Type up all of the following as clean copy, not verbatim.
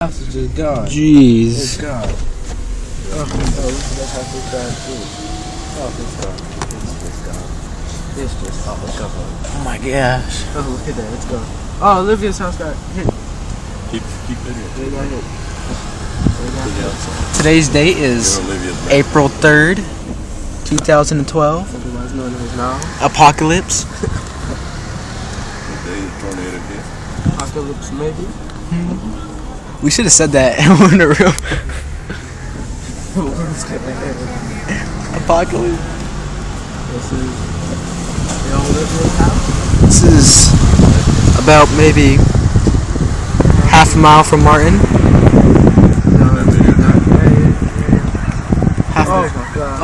House is just gone. Jeez. It's gone. Oh, that's how it's gone too. Oh, it's gone. It's just gone. It's just gone. Oh my gosh. Oh, look at that. It's gone. Oh, Olivia's house got hit. Keep video. They got hit. Today's date is April 3rd, 2012. Otherwise known as now. Apocalypse. Apocalypse, maybe. We should have said that in the room. Apocalypse. This is the old Olivia's house. This is about maybe half a mile from Martin.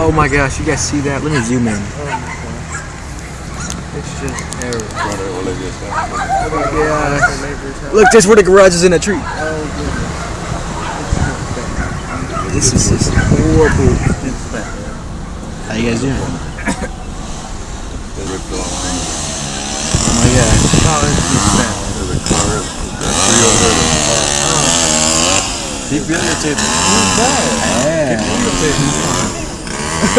Oh my gosh, you guys see that? Let me zoom in. It's just terrible. Yeah. Look, there's where the garage is in a tree. This is just horrible. How you guys doing? Oh my gosh. Keep videotaping. Yeah. Put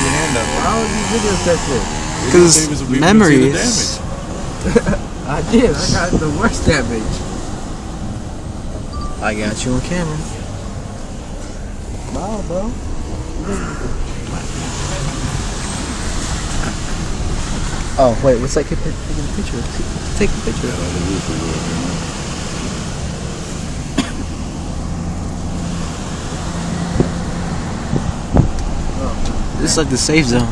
your hand up. How would you videotape it? Because memories. I did. I got the worst damage. I got you on camera. Wow, bro. Oh, wait, what's that kid taking a picture? Take a picture. This is like the safe zone.